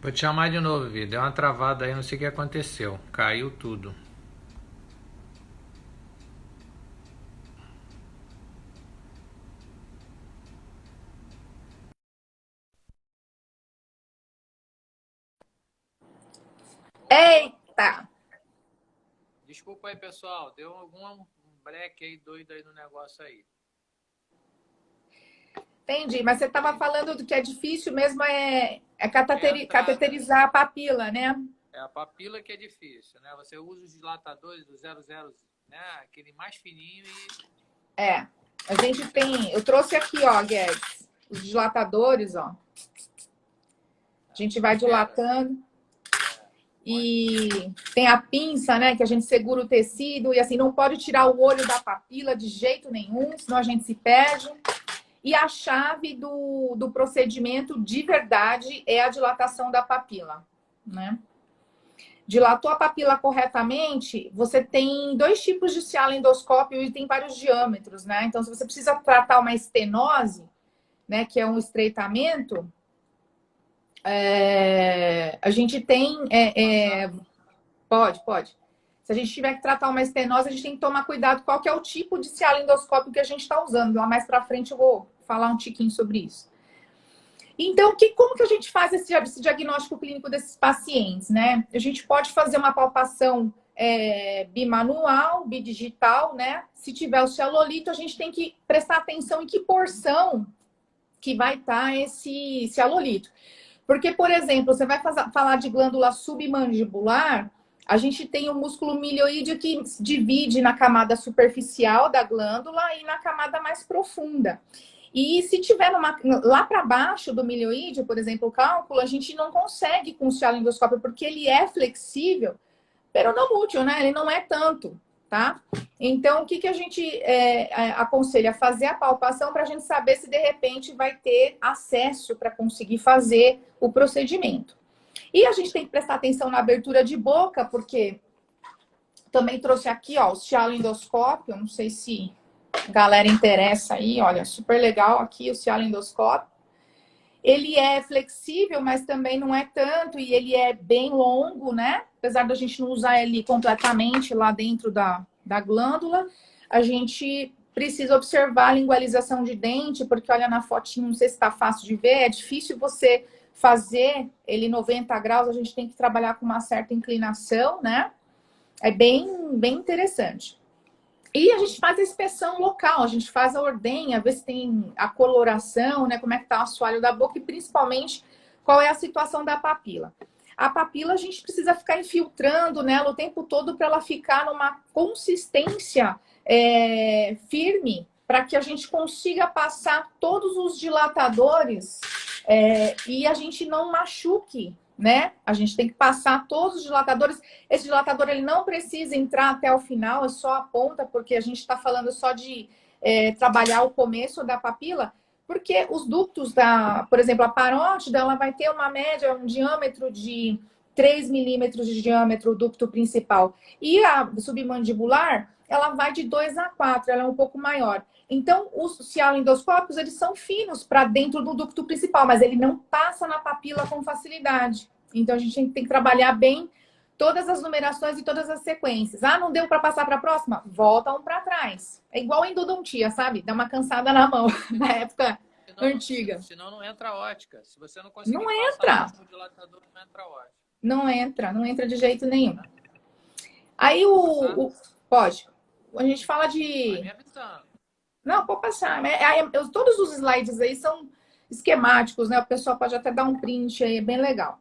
Vou te chamar de novo, Vi. Deu uma travada aí, não sei o que aconteceu. Caiu tudo. Eita! Desculpa aí, pessoal. Deu algum break aí doido aí no negócio aí. Entendi, mas você estava falando do que é difícil mesmo É a entrada. cateterizar a papila, né? É a papila que é difícil, né? Você usa os dilatadores do 00, né? Aquele mais fininho e... É. A gente tem. Eu trouxe aqui, ó, Guedes, os dilatadores, ó. A gente vai Espera. dilatando Põe. e tem a pinça, né? Que a gente segura o tecido e assim, não pode tirar o olho da papila de jeito nenhum, senão a gente se perde. E a chave do procedimento de verdade é a dilatação da papila, né? Dilatou a papila corretamente, você tem dois tipos de cialendoscópio e tem vários diâmetros, né? Então, se você precisa tratar uma estenose, né, que é um estreitamento, a gente tem. Passar. Pode. Se a gente tiver que tratar uma estenose, a gente tem que tomar cuidado qual que é o tipo de cialendoscópio que a gente está usando. Lá mais para frente eu vou falar um tiquinho sobre isso. Então, como que a gente faz esse diagnóstico clínico desses pacientes, né? A gente pode fazer uma palpação bimanual, bidigital, né? Se tiver o cialolito, a gente tem que prestar atenção em que porção que vai estar esse cialolito. Porque, por exemplo, você vai falar de glândula submandibular, a gente tem o músculo milioide que se divide na camada superficial da glândula e na camada mais profunda. E se tiver lá para baixo do milioide, por exemplo, o cálculo, a gente não consegue com o cialendoscópio, porque ele é flexível, pero não útil, né? Ele não é tanto, tá? Então, o que a gente aconselha? Fazer a palpação para a gente saber se de repente vai ter acesso para conseguir fazer o procedimento. E a gente tem que prestar atenção na abertura de boca, porque também trouxe aqui, ó, o cialendoscópio, não sei se a galera interessa aí, olha, super legal aqui o cialendoscópio. Ele é flexível, mas também não é tanto, e ele é bem longo, né? Apesar da gente não usar ele completamente lá dentro da glândula, a gente precisa observar a lingualização de dente, porque olha na fotinho, não sei se está fácil de ver, é difícil você fazer ele 90 graus, a gente tem que trabalhar com uma certa inclinação, né? É bem interessante. E a gente faz a inspeção local, a gente faz a ordenha, ver se tem a coloração, né? Como é que tá o assoalho da boca e principalmente qual é a situação da papila. A papila a gente precisa ficar infiltrando nela o tempo todo para ela ficar numa consistência firme, para que a gente consiga passar todos os dilatadores e a gente não machuque, né? A gente tem que passar todos os dilatadores. Esse dilatador ele não precisa entrar até o final, é só a ponta, porque a gente está falando só de trabalhar o começo da papila, porque os ductos por exemplo, a parótida, ela vai ter uma média, um diâmetro de 3 milímetros de diâmetro, o ducto principal. E a submandibular, ela vai de 2 a 4, ela é um pouco maior. Então, os cialendoscópios, eles são finos para dentro do ducto principal, mas ele não passa na papila com facilidade. Então, a gente tem que trabalhar bem todas as numerações e todas as sequências. Ah, não deu para passar para a próxima? Volta um para trás. É igual endodontia, sabe? Dá uma cansada na mão, na época antiga. Senão não entra a ótica. Se você não conseguir Não passar o entra. último dilatador, não entra a ótica. Não entra de jeito nenhum. Aí Vou passar? pode. A gente fala Vai de. me avisando. Não, pode passar. Todos os slides aí são esquemáticos, né? O pessoal pode até dar um print aí, é bem legal.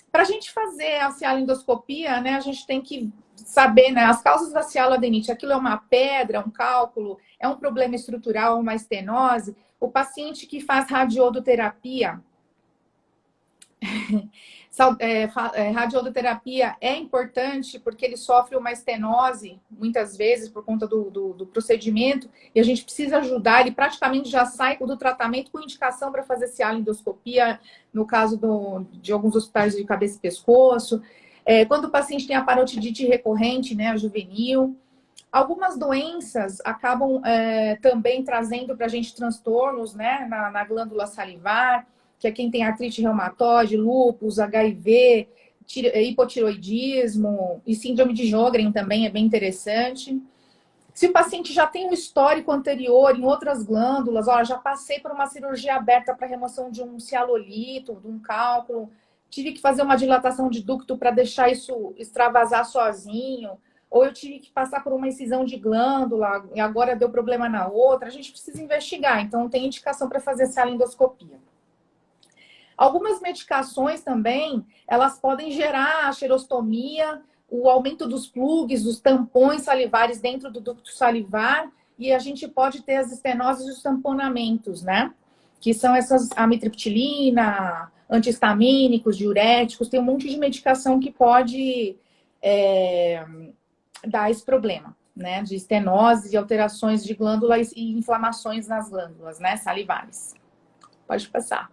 Para a gente fazer a cialendoscopia, né, a gente tem que saber, né, as causas da cialoadenite. Aquilo é uma pedra, um cálculo, é um problema estrutural, uma estenose. O paciente que faz radiodoterapia, radioterapia é importante porque ele sofre uma estenose, muitas vezes, por conta do procedimento, e a gente precisa ajudar. Ele praticamente já sai do tratamento com indicação para fazer cialendoscopia, no caso de alguns hospitais de cabeça e pescoço. Quando o paciente tem a parotidite recorrente, né, a juvenil. Algumas doenças acabam também trazendo para a gente transtornos, né, na glândula salivar. que é quem tem artrite reumatoide, lúpus, HIV, hipotiroidismo e síndrome de Sjögren também é bem interessante. Se o paciente já tem um histórico anterior em outras glândulas, ó, já passei por uma cirurgia aberta para remoção de um cialolito, de um cálculo, tive que fazer uma dilatação de ducto para deixar isso extravasar sozinho, ou eu tive que passar por uma incisão de glândula e agora deu problema na outra, a gente precisa investigar, então tem indicação para fazer cialendoscopia. Algumas medicações também, elas podem gerar xerostomia, o aumento dos plugs, dos tampões salivares dentro do ducto salivar, e a gente pode ter as estenoses e os tamponamentos, né? Que são essas amitriptilina, antihistamínicos, diuréticos, tem um monte de medicação que pode dar esse problema, né? De estenose, de alterações de glândulas e inflamações nas glândulas, né? Salivares. Pode passar.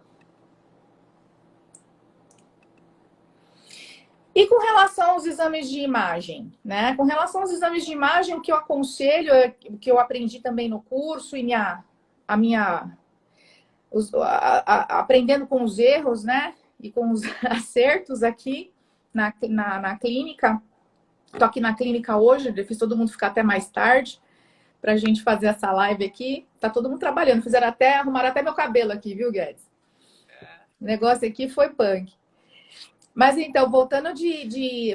E com relação aos exames de imagem, né? Com relação aos exames de imagem, o que eu aconselho, o que eu aprendi também no curso e aprendendo com os erros, né? E com os acertos aqui na clínica. Tô aqui na clínica hoje, eu fiz todo mundo ficar até mais tarde pra gente fazer essa live aqui. Tá todo mundo trabalhando, arrumaram até meu cabelo aqui, viu, Guedes? O negócio aqui foi punk. Mas então,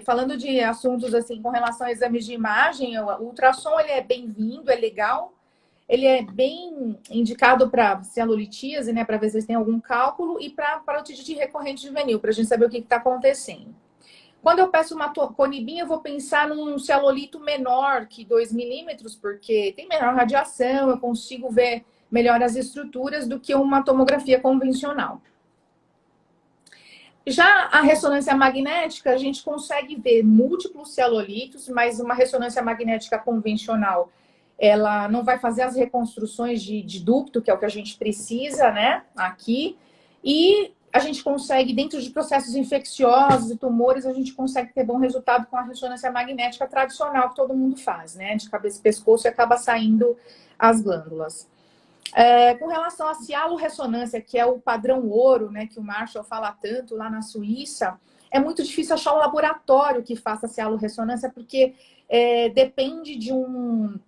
falando de assuntos assim com relação a exames de imagem, o ultrassom ele é bem-vindo, é legal, ele é bem indicado para cialolitíase, né, para ver se tem algum cálculo e para otite recorrente juvenil, para a gente saber o que está acontecendo. Quando eu peço uma conibinha, eu vou pensar num cialolito menor que 2 milímetros, porque tem menor radiação, eu consigo ver melhor as estruturas do que uma tomografia convencional. Já a ressonância magnética, a gente consegue ver múltiplos cialolitos, mas uma ressonância magnética convencional, ela não vai fazer as reconstruções de ducto, que é o que a gente precisa, né, aqui. E a gente consegue, dentro de processos infecciosos e tumores, a gente consegue ter bom resultado com a ressonância magnética tradicional que todo mundo faz, né, de cabeça e pescoço e acaba saindo as glândulas. Com relação à cialorressonância, que é o padrão ouro, né, que o Marshall fala tanto lá na Suíça, é muito difícil achar um laboratório que faça cialorressonância, porque depende de um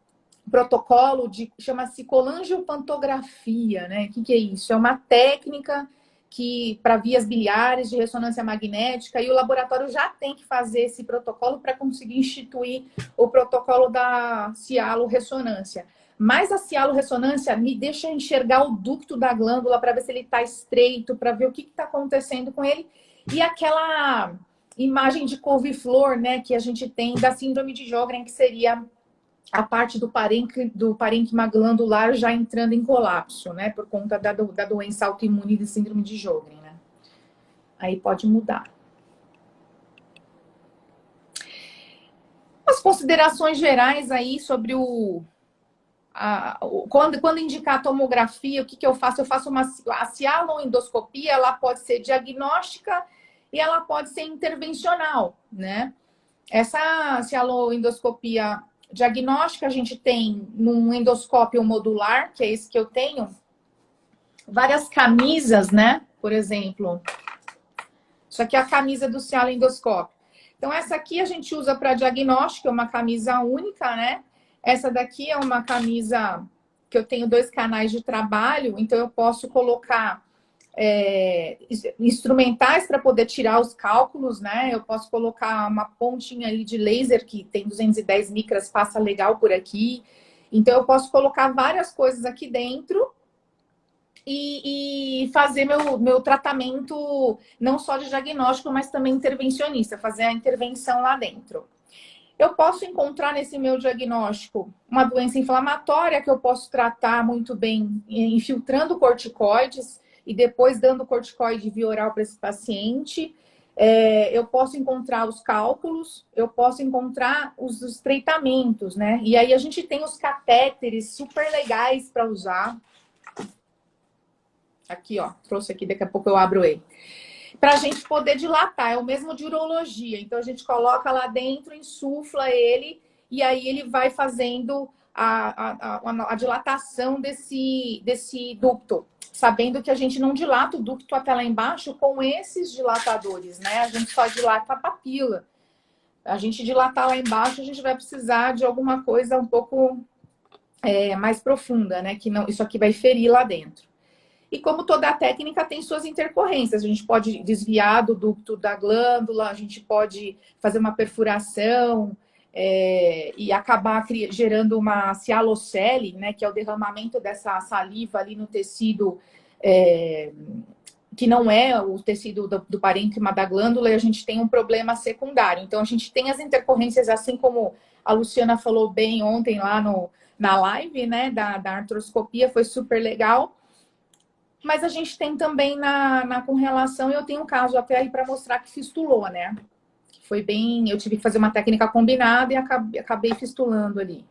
protocolo chama-se colangiopantografia, né? O que é isso? É uma técnica para vias biliares de ressonância magnética, e o laboratório já tem que fazer esse protocolo para conseguir instituir o protocolo da cialorressonância. Mas a cialorressonância me deixa enxergar o ducto da glândula para ver se ele está estreito, para ver o que está acontecendo com ele. E aquela imagem de couve-flor, né, que a gente tem da síndrome de Sjögren, que seria a parte do parênquima glandular já entrando em colapso, né, por conta da doença autoimune de síndrome de Sjögren, né. Aí pode mudar. As considerações gerais aí sobre quando indicar a tomografia, o que eu faço? Eu faço a cialoendoscopia, ela pode ser diagnóstica e ela pode ser intervencional, né? Essa cialoendoscopia diagnóstica, a gente tem num endoscópio modular, que é esse que eu tenho, várias camisas, né? Por exemplo, isso aqui é a camisa do cialoendoscópio. Então, essa aqui a gente usa para diagnóstico, é uma camisa única, né? Essa daqui é uma camisa que eu tenho 2 canais de trabalho, então eu posso colocar instrumentais para poder tirar os cálculos, né? Eu posso colocar uma pontinha ali de laser que tem 210 micras, passa legal por aqui. Então eu posso colocar várias coisas aqui dentro e fazer meu tratamento não só de diagnóstico, mas também intervencionista, fazer a intervenção lá dentro. Eu posso encontrar nesse meu diagnóstico uma doença inflamatória que eu posso tratar muito bem infiltrando corticoides e depois dando corticoide via oral para esse paciente. Eu posso encontrar os cálculos, eu posso encontrar os estreitamentos, né? E aí a gente tem os catéteres super legais para usar. Aqui, ó, trouxe aqui, daqui a pouco eu abro ele. Para a gente poder dilatar, é o mesmo de urologia. Então, a gente coloca lá dentro, insufla ele, e aí ele vai fazendo a dilatação desse ducto. sabendo que a gente não dilata o ducto até lá embaixo com esses dilatadores, né? A gente só dilata a papila. A gente dilatar lá embaixo, a gente vai precisar de alguma coisa um pouco mais profunda, né? Que não, isso aqui vai ferir lá dentro. E como toda a técnica tem suas intercorrências, a gente pode desviar do ducto da glândula, a gente pode fazer uma perfuração e acabar gerando uma cialocele, né? Que é o derramamento dessa saliva ali no tecido que não é o tecido do parênquima da glândula, e a gente tem um problema secundário. Então, a gente tem as intercorrências, assim como a Luciana falou bem ontem lá na live, né, da artroscopia, foi super legal. Mas a gente tem também com relação, eu tenho um caso até aí para mostrar que fistulou, né? Foi bem, eu tive que fazer uma técnica combinada e acabei fistulando ali.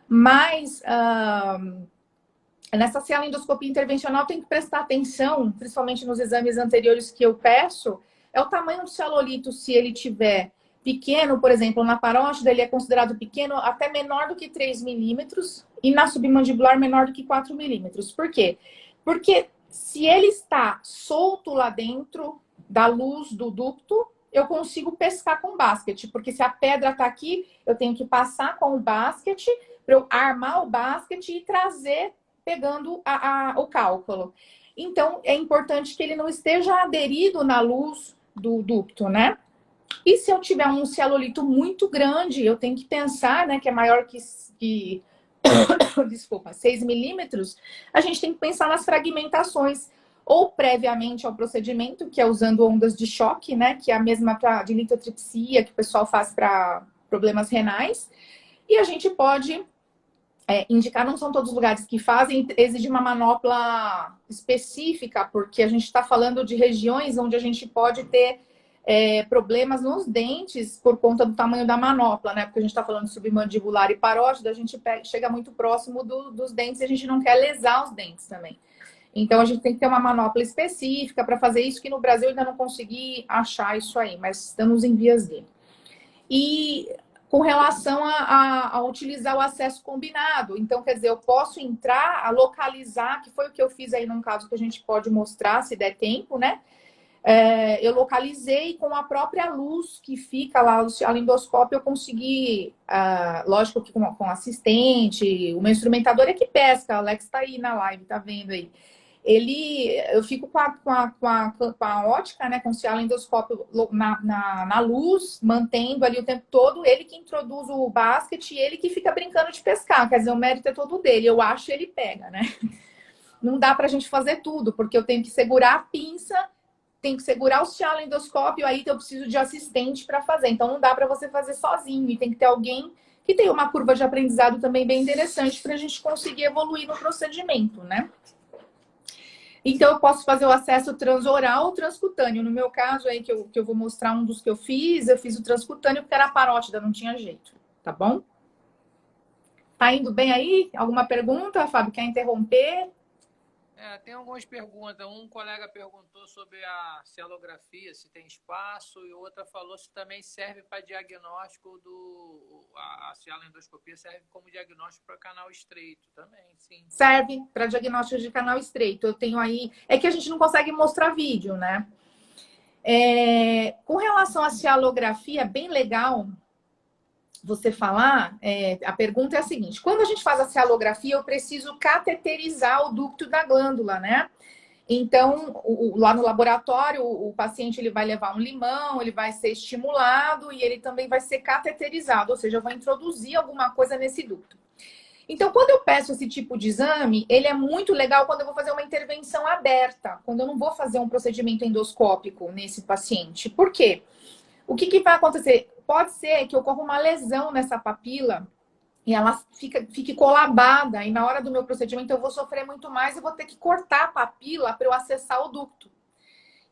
Mas nessa cialendoscopia intervencional tem que prestar atenção, principalmente nos exames anteriores que eu peço, é o tamanho do cialolito, se ele tiver pequeno, por exemplo, na parótida ele é considerado pequeno, até menor do que 3 milímetros, e na submandibular menor do que 4 milímetros. Por quê? Porque se ele está solto lá dentro da luz do ducto, eu consigo pescar com o basquete, porque se a pedra está aqui, eu tenho que passar com o basquete para eu armar o basquete e trazer pegando o cálculo. Então, é importante que ele não esteja aderido na luz do ducto, né? E se eu tiver um cialolito muito grande, eu tenho que pensar, né, que é maior que desculpa, 6 milímetros, a gente tem que pensar nas fragmentações, ou previamente ao procedimento, que é usando ondas de choque, né, que é a mesma de litotripsia que o pessoal faz para problemas renais, e a gente pode indicar, não são todos os lugares que fazem, exige uma manopla específica, porque a gente está falando de regiões onde a gente pode ter problemas nos dentes por conta do tamanho da manopla, né? Porque a gente está falando de submandibular e parótida, a gente chega muito próximo dos dentes e a gente não quer lesar os dentes também. Então, a gente tem que ter uma manopla específica para fazer isso, que no Brasil eu ainda não consegui achar isso aí, mas estamos em vias de. E com relação a utilizar o acesso combinado. Então, quer dizer, eu posso entrar, a localizar, que foi o que eu fiz aí num caso que a gente pode mostrar, se der tempo, né? Eu localizei com a própria luz que fica lá, a lindoscópio, eu consegui, lógico que com assistente, o meu instrumentador é que pesca, o Alex tá aí na live, tá vendo aí. Eu fico com a ótica, né, com o cialendoscópio na luz, mantendo ali o tempo todo, ele que introduz o basquete e ele que fica brincando de pescar, quer dizer, o mérito é todo dele, eu acho ele pega, né? Não dá pra gente fazer tudo, porque eu tenho que segurar a pinça, tenho que segurar o cialendoscópio, aí eu preciso de assistente para fazer, então não dá para você fazer sozinho, e tem que ter alguém que tenha uma curva de aprendizado também bem interessante para a gente conseguir evoluir no procedimento, né? Então, eu posso fazer o acesso transoral ou transcutâneo. No meu caso aí, que eu vou mostrar um dos que eu fiz o transcutâneo porque era parótida, não tinha jeito. Tá bom? Tá indo bem aí? Alguma pergunta, Fábio? Quer interromper? Tem algumas perguntas. Um colega perguntou sobre a cialografia, se tem espaço, e outra falou se também serve para diagnóstico a cialendoscopia serve como diagnóstico para canal estreito também, sim. Serve para diagnóstico de canal estreito. Eu tenho aí... É que a gente não consegue mostrar vídeo, né? Com relação à cialografia, bem legal você falar, a pergunta é a seguinte: quando a gente faz a cialografia, eu preciso cateterizar o ducto da glândula, né? Então, lá no laboratório, o paciente ele vai levar um limão, ele vai ser estimulado e ele também vai ser cateterizado, ou seja, eu vou introduzir alguma coisa nesse ducto. Então, quando eu peço esse tipo de exame, ele é muito legal quando eu vou fazer uma intervenção aberta, quando eu não vou fazer um procedimento endoscópico nesse paciente. Por quê? O que vai acontecer? Pode ser que ocorra uma lesão nessa papila e ela fique colabada, e na hora do meu procedimento eu vou sofrer muito mais e vou ter que cortar a papila para eu acessar o ducto.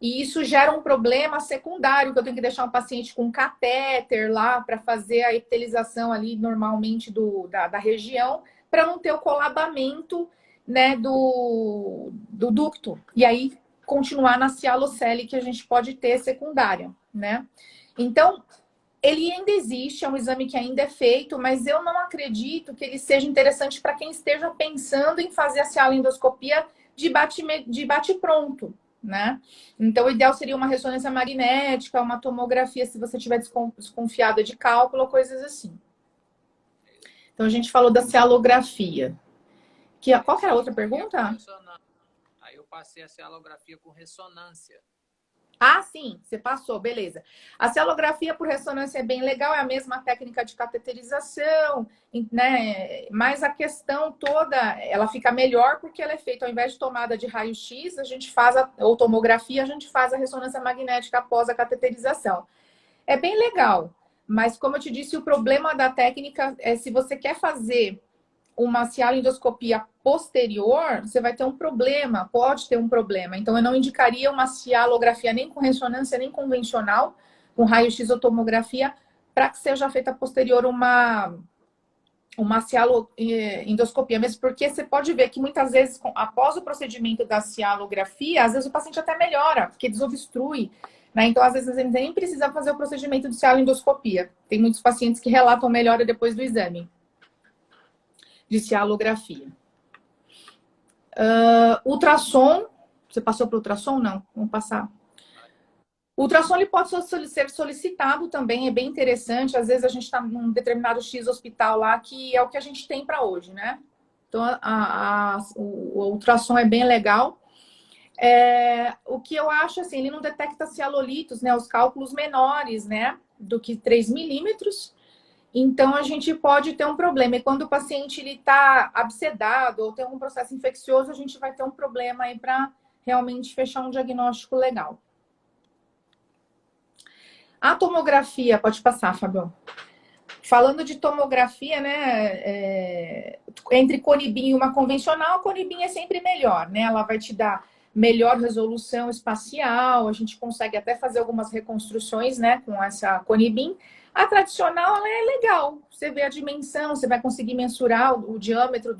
E isso gera um problema secundário, que eu tenho que deixar um paciente com catéter lá para fazer a epitelização ali normalmente da região, para não ter o colabamento, né, do ducto. E aí continuar na cialocele que a gente pode ter secundária, né? Então, ele ainda existe, é um exame que ainda é feito, mas eu não acredito que ele seja interessante para quem esteja pensando em fazer a cialendoscopia de bate-pronto, né? Então, o ideal seria uma ressonância magnética, uma tomografia, se você estiver desconfiada de cálculo, coisas assim. Então, a gente falou da cialografia. Qual que era a outra pergunta? Aí eu passei a cialografia com ressonância. Ah, sim, você passou, beleza. A cialografia por ressonância é bem legal, é a mesma técnica de cateterização, né? Mas a questão toda, ela fica melhor porque ela é feita, ao invés de tomada de raio-x, a gente faz, ou tomografia, a gente faz a ressonância magnética após a cateterização. É bem legal, mas como eu te disse, o problema da técnica é se você quer fazer uma cialoendoscopia posterior, você vai ter um problema, pode ter um problema. Então, eu não indicaria uma cialografia nem com ressonância, nem convencional, com raio-x ou tomografia, para que seja feita posterior uma cialoendoscopia, mesmo porque você pode ver que muitas vezes, após o procedimento da cialografia, às vezes o paciente até melhora, porque desobstrui, né? Então, às vezes, a gente nem precisa fazer o procedimento de cialoendoscopia. Tem muitos pacientes que relatam melhora depois do exame de cialografia. Ultrassom, você passou para o ultrassom? Não, vamos passar. O ultrassom ele pode ser solicitado também, é bem interessante. Às vezes a gente está num determinado X hospital lá, que é o que a gente tem para hoje, né? Então, o ultrassom é bem legal. O que eu acho, assim, ele não detecta cialolitos, né? Os cálculos menores, né? Do que 3 milímetros. Então, a gente pode ter um problema. E quando o paciente está abscedado ou tem algum processo infeccioso, a gente vai ter um problema aí para realmente fechar um diagnóstico legal. A tomografia, pode passar, Fabio. Falando de tomografia, né? Entre Conibin e uma convencional, a Conibin é sempre melhor, né? Ela vai te dar melhor resolução espacial, a gente consegue até fazer algumas reconstruções, né, com essa Conibin. A tradicional, ela é legal. Você vê a dimensão, você vai conseguir mensurar o diâmetro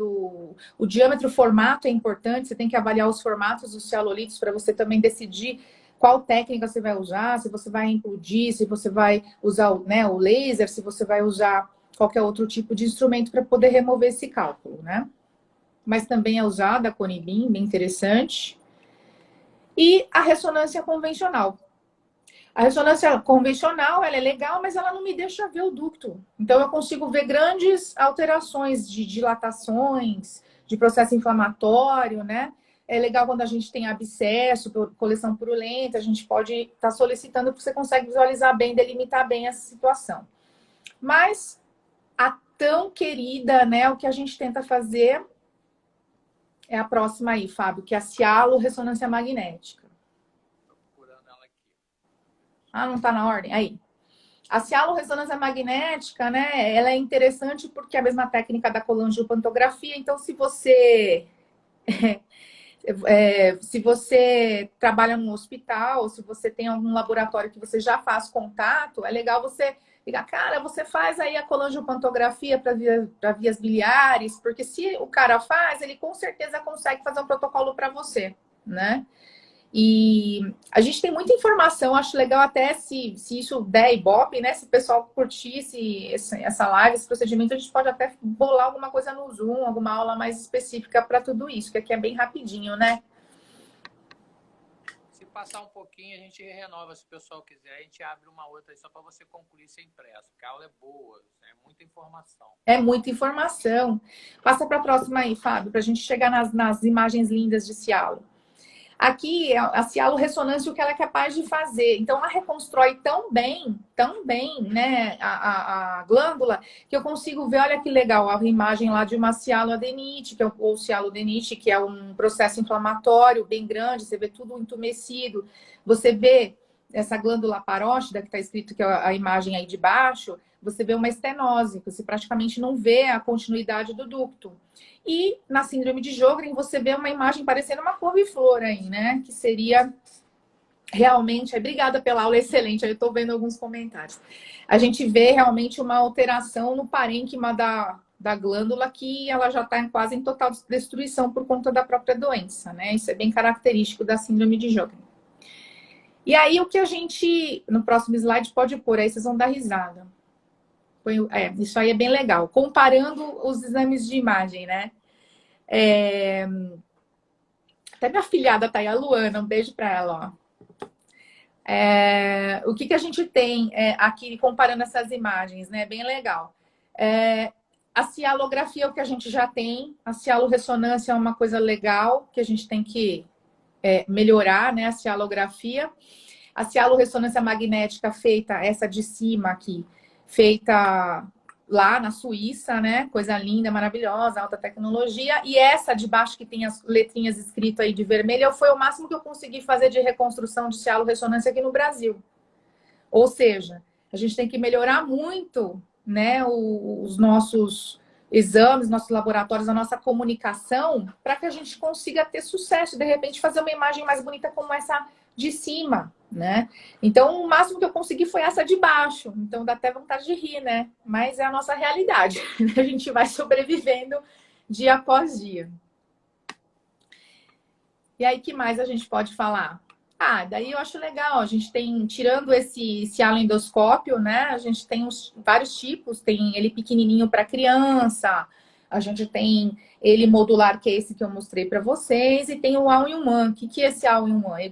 o diâmetro, o formato é importante, você tem que avaliar os formatos dos cialolitos para você também decidir qual técnica você vai usar, se você vai implodir, se você vai usar, né, o laser, se você vai usar qualquer outro tipo de instrumento para poder remover esse cálculo, né? Mas também é usada a Conibin, bem interessante. E a ressonância convencional. A ressonância convencional, ela é legal, mas ela não me deixa ver o ducto. Então, eu consigo ver grandes alterações de dilatações, de processo inflamatório, né? É legal quando a gente tem abscesso, coleção purulenta, a gente pode estar solicitando porque você consegue visualizar bem, delimitar bem essa situação. Mas a tão querida, né, o que a gente tenta fazer é a próxima aí, Fábio, que é a cialo-ressonância magnética. Ah, não está na ordem? Aí. A cialo-ressonância magnética, né? Ela é interessante porque é a mesma técnica da colangiopantografia. Então, se você trabalha num hospital, se você tem algum laboratório que você já faz contato, é legal você ligar, cara, você faz aí a colangiopantografia para vias biliares, porque se o cara faz, ele com certeza consegue fazer um protocolo para você, né? E a gente tem muita informação, acho legal até se isso der ibope, né? Se o pessoal curtisse essa live, esse procedimento, a gente pode até bolar alguma coisa no Zoom, alguma aula mais específica para tudo isso, que aqui é bem rapidinho, né? Se passar um pouquinho, a gente renova, se o pessoal quiser. A gente abre uma outra aí só para você concluir sem pressa, porque a aula é boa, é muita informação. É muita informação. Passa para a próxima aí, Fábio, para a gente chegar nas imagens lindas de cialo. Aqui, a cialo-ressonância, o que ela é capaz de fazer. Então, ela reconstrói tão bem, né, a glândula, que eu consigo ver, olha que legal, a imagem lá de uma cialoadenite, ou cialodenite, que é um processo inflamatório bem grande, você vê tudo entumecido. Você vê essa glândula parótida, que está escrito que é a imagem aí de baixo, você vê uma estenose, você praticamente não vê a continuidade do ducto. E na síndrome de Sjögren, você vê uma imagem parecendo uma couve-flor aí, né? Que seria realmente... Obrigada pela aula, excelente. Aí eu estou vendo alguns comentários. A gente vê realmente uma alteração no parênquima da glândula, que ela já está quase em total destruição por conta da própria doença, né? Isso é bem característico da síndrome de Sjögren. E aí, o que a gente... No próximo slide pode pôr, aí vocês vão dar risada. Isso aí é bem legal. Comparando os exames de imagem, né? Até minha afilhada tá aí, a Luana, um beijo para ela, ó. O que a gente tem aqui, comparando essas imagens, né? Bem legal. A cialografia é o que a gente já tem. A cialorressonância é uma coisa legal que a gente tem que melhorar, né? A cialografia. A cialorressonância magnética feita, essa de cima aqui, feita lá na Suíça, né? Coisa linda, maravilhosa, alta tecnologia. E essa de baixo que tem as letrinhas escritas aí de vermelho, foi o máximo que eu consegui fazer de reconstrução de cialorressonância aqui no Brasil. Ou seja, a gente tem que melhorar muito, né, os nossos exames, nossos laboratórios, a nossa comunicação, para que a gente consiga ter sucesso, de repente fazer uma imagem mais bonita como essa de cima, né? Então, o máximo que eu consegui foi essa de baixo. Então, dá até vontade de rir, né? Mas é a nossa realidade. A gente vai sobrevivendo dia após dia. E aí, que mais a gente pode falar? Daí eu acho legal. A gente tem, tirando esse alendoscópio, né? A gente tem vários tipos. Tem ele pequenininho para criança. A gente tem ele modular, que é esse que eu mostrei para vocês. E tem o All-in-One. O que é esse All-in-One?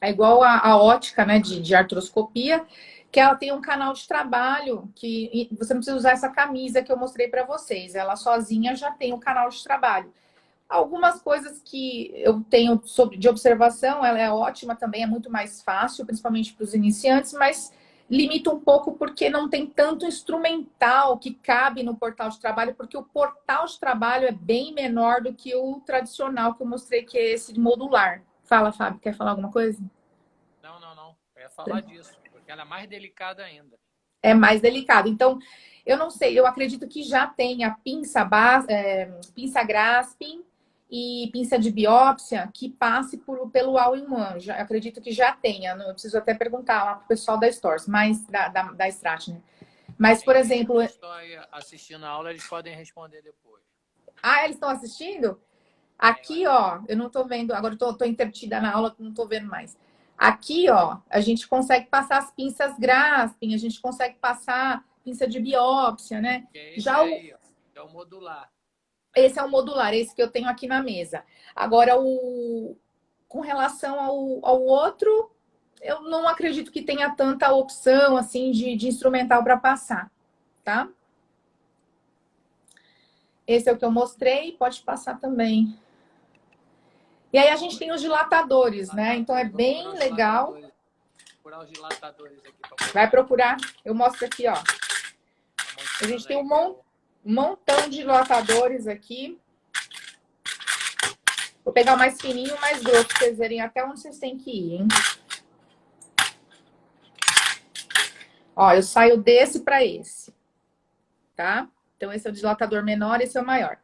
É igual a ótica, né? De artroscopia, que ela tem um canal de trabalho que você não precisa usar essa camisa que eu mostrei para vocês. Ela sozinha já tem um canal de trabalho. Algumas coisas que eu tenho de observação, ela é ótima também, é muito mais fácil, principalmente para os iniciantes, mas limita um pouco porque não tem tanto instrumental que cabe no portal de trabalho, porque o portal de trabalho é bem menor do que o tradicional que eu mostrei, que é esse modular. Fala, Fábio, quer falar alguma coisa? Não. Eu ia falar disso, porque ela é mais delicada ainda. É mais delicado. Então, eu não sei, eu acredito que já tem a pinça Graspin e pinça de biópsia que passe pelo All-in-One. Acredito que já tenha. Eu preciso até perguntar lá pro pessoal da Stores, mas da Strat, né? Mas, por exemplo... Estou assistindo a aula, eles podem responder depois. Eles estão assistindo? Aqui, ó, eu não tô vendo, agora eu tô intertida na aula, não tô vendo mais. Aqui, ó, a gente consegue passar as pinças Graspin, a gente consegue passar pinça de biópsia, né? Já aí, é o modular. Esse é o modular, esse que eu tenho aqui na mesa. Agora, com relação ao outro, eu não acredito que tenha tanta opção, assim, de instrumental para passar, tá? Esse é o que eu mostrei, pode passar também. E aí a gente tem os dilatadores, né? Então é bem legal. Vou procurar os dilatadores aqui. Vai procurar. Eu mostro aqui, ó. A gente tem um montão de dilatadores aqui. Vou pegar o mais fininho e o mais grosso, pra vocês verem até onde vocês têm que ir, hein? Ó, eu saio desse para esse, tá? Então esse é o dilatador menor, esse é o maior.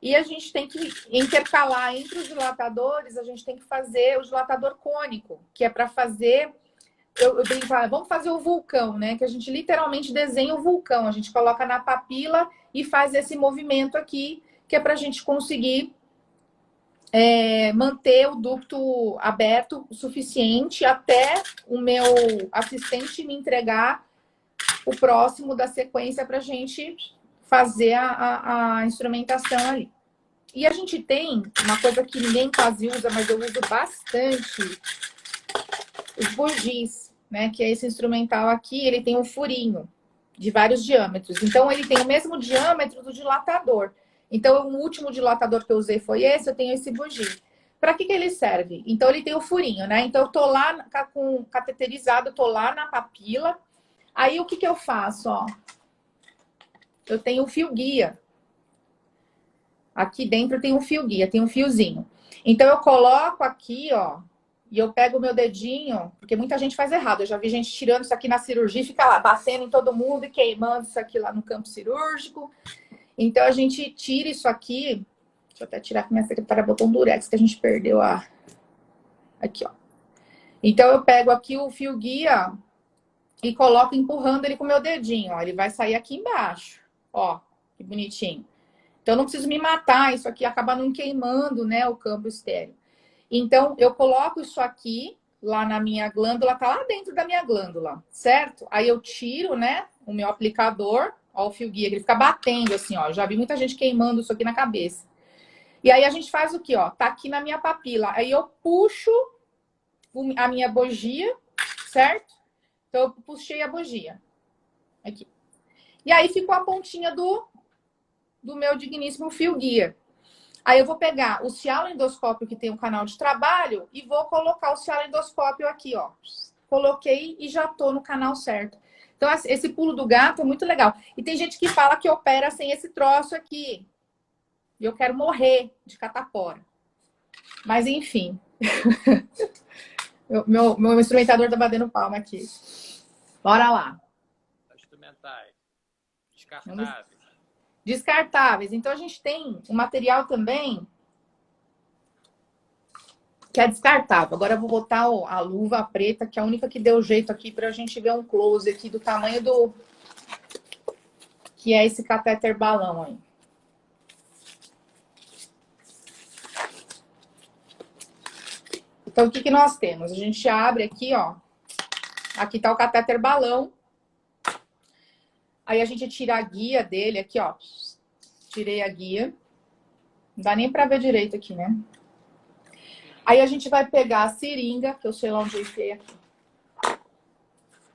E a gente tem que intercalar entre os dilatadores, a gente tem que fazer o dilatador cônico, que é para fazer... Eu brinco, vamos fazer o vulcão, né? Que a gente literalmente desenha o vulcão. A gente coloca na papila e faz esse movimento aqui, que é para a gente conseguir manter o ducto aberto o suficiente até o meu assistente me entregar o próximo da sequência para a gente fazer a instrumentação ali. E a gente tem uma coisa que ninguém quase usa, mas eu uso bastante, os bugis, né? Que é esse instrumental aqui, ele tem um furinho de vários diâmetros. Então, ele tem o mesmo diâmetro do dilatador. Então, o último dilatador que eu usei foi esse, eu tenho esse bugi. Para que ele serve? Então, ele tem o furinho, né? Então, eu tô lá com cateterizado, eu tô lá na papila. Aí, o que eu faço, ó? Eu tenho o fio guia. Aqui dentro tem um fio guia, tem um fiozinho. Então, eu coloco aqui, ó, e eu pego o meu dedinho, porque muita gente faz errado. Eu já vi gente tirando isso aqui na cirurgia e fica lá batendo em todo mundo e queimando isso aqui lá no campo cirúrgico. Então, a gente tira isso aqui. Deixa eu até tirar que minha secretária botou um durex que a gente perdeu a... Aqui, ó. Então, eu pego aqui o fio guia e coloco empurrando ele com o meu dedinho, ó. Ele vai sair aqui embaixo. Ó, que bonitinho. Então, eu não preciso me matar. Isso aqui acaba não queimando, né, o campo estéreo. Então, eu coloco isso aqui lá na minha glândula, tá lá dentro da minha glândula, certo? Aí eu tiro, né, o meu aplicador, ó, o fio guia, que ele fica batendo assim, ó. Já vi muita gente queimando isso aqui na cabeça. E aí a gente faz o quê, ó? Tá aqui na minha papila. Aí eu puxo a minha bugia, certo? Então eu puxei a bugia. Aqui. E aí ficou a pontinha do meu digníssimo fio guia. Aí eu vou pegar o cialoendoscópio que tem um canal de trabalho e vou colocar o cialoendoscópio aqui, ó. Coloquei e já tô no canal certo. Então, esse pulo do gato é muito legal. E tem gente que fala que opera sem esse troço aqui. E eu quero morrer de catapora. Mas, enfim. meu instrumentador tá batendo palma aqui. Bora lá. Instrumentais. Descartáveis. Descartáveis. Então, a gente tem um material também que é descartável. Agora eu vou botar a luva preta, que é a única que deu jeito aqui pra gente ver um close aqui do tamanho do... que é esse catéter balão aí. Então, o que nós temos? A gente abre aqui, ó. Aqui tá o catéter balão. Aí a gente tira a guia dele aqui, ó. Tirei a guia. Não dá nem pra ver direito aqui, né? Aí a gente vai pegar a seringa, que eu sei lá onde eu enfiei aqui.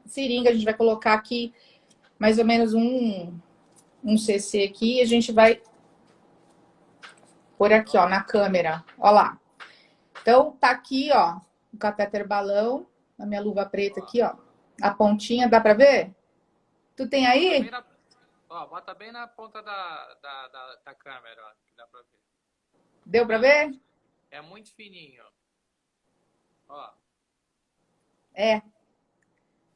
Seringa, a gente vai colocar aqui mais ou menos um cc aqui. E a gente vai pôr aqui, ó, na câmera. Ó lá. Então, tá aqui, ó, o catéter balão. A minha luva preta aqui, ó. A pontinha, dá pra ver? Tu tem aí? Bota bem na ponta da câmera, ó, que dá pra ver. Deu pra ver? É muito fininho. Ó. É.